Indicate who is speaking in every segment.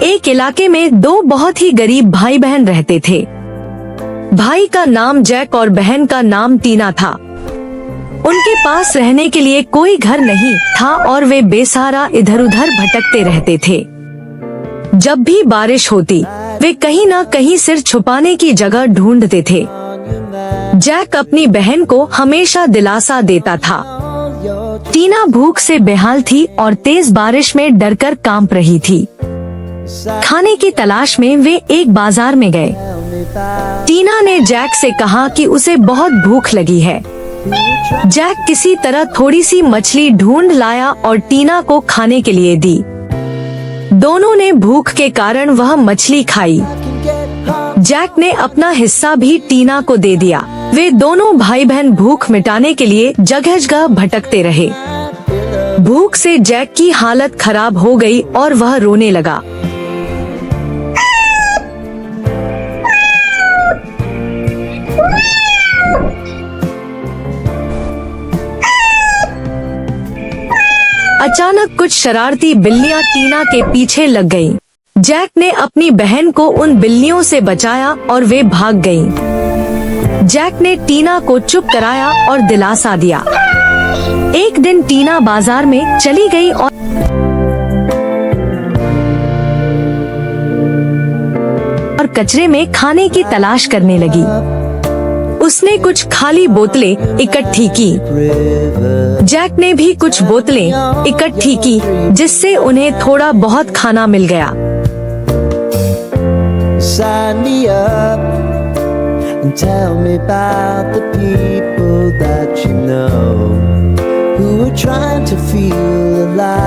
Speaker 1: एक इलाके में दो बहुत ही गरीब भाई बहन रहते थे। भाई का नाम जैक और बहन का नाम टीना था। उनके पास रहने के लिए कोई घर नहीं था और वे बेसहारा इधर उधर भटकते रहते थे। जब भी बारिश होती वे कहीं न कहीं सिर छुपाने की जगह ढूंढते थे। जैक अपनी बहन को हमेशा दिलासा देता था। टीना भूख से बेहाल थी और तेज बारिश में डरकर कांप रही थी। खाने की तलाश में वे एक बाजार में गए। टीना ने जैक से कहा कि उसे बहुत भूख लगी है। जैक किसी तरह थोड़ी सी मछली ढूंढ लाया और टीना को खाने के लिए दी। दोनों ने भूख के कारण वह मछली खाई। जैक ने अपना हिस्सा भी टीना को दे दिया। वे दोनों भाई बहन भूख मिटाने के लिए जगह जगह भटकते रहे। भूख से जैक की हालत खराब हो गई और वह रोने लगा। अचानक कुछ शरारती बिल्लियां टीना के पीछे लग गईं। जैक ने अपनी बहन को उन बिल्लियों से बचाया और वे भाग गईं। जैक ने टीना को चुप कराया और दिलासा दिया। एक दिन टीना बाजार में चली गई और कचरे में खाने की तलाश करने लगी। उसने कुछ खाली बोतलें इकट्ठी की। जैक ने भी कुछ बोतलें इकट्ठी की, जिससे उन्हें थोड़ा बहुत खाना मिल गया।
Speaker 2: Sign me up and tell me about the people that you know who are trying to feel alive.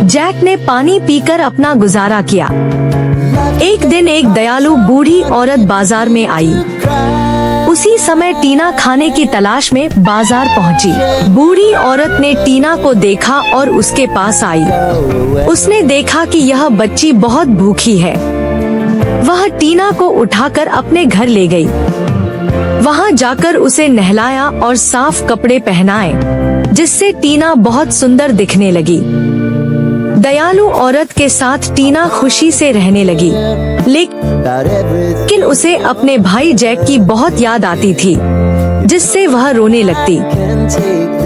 Speaker 1: Jack ने पानी पीकर अपना गुजारा किया। एक दिन एक दयालु बूढ़ी औरत बाजार में आई। उसी समय टीना खाने की तलाश में बाजार पहुंची। बूढ़ी औरत ने टीना को देखा और उसके पास आई। उसने देखा कि यह बच्ची बहुत भूखी है। वह टीना को उठाकर अपने घर ले गई। वहां जाकर उसे नहलाया और साफ कपड़े पहनाए, जिससे टीना बहुत सुंदर दिखने लगी। दयालु औरत के साथ टीना खुशी से रहने लगी, लेकिन उसे अपने भाई जैक की बहुत याद आती थी, जिससे वह रोने लगती।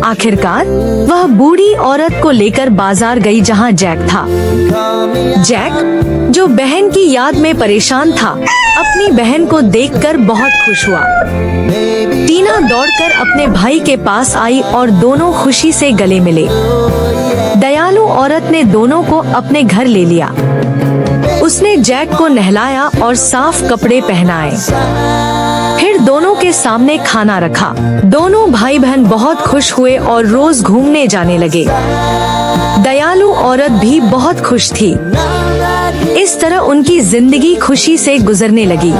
Speaker 1: आखिरकार वह बूढ़ी औरत को लेकर बाजार गई जहां जैक था। जैक, जो बहन की याद में परेशान था, अपनी बहन को देखकर बहुत खुश हुआ। टीना दौड़कर अपने भाई के पास आई और दोनों खुशी से गले मिले। दयालु औरत ने दोनों को अपने घर ले लिया। उसने जैक को नहलाया और साफ कपड़े पहनाए। फिर दोनों के सामने खाना रखा। दोनों भाई बहन बहुत खुश हुए और रोज घूमने जाने लगे। दयालु औरत भी बहुत खुश थी। इस तरह उनकी जिंदगी खुशी से गुजरने लगी।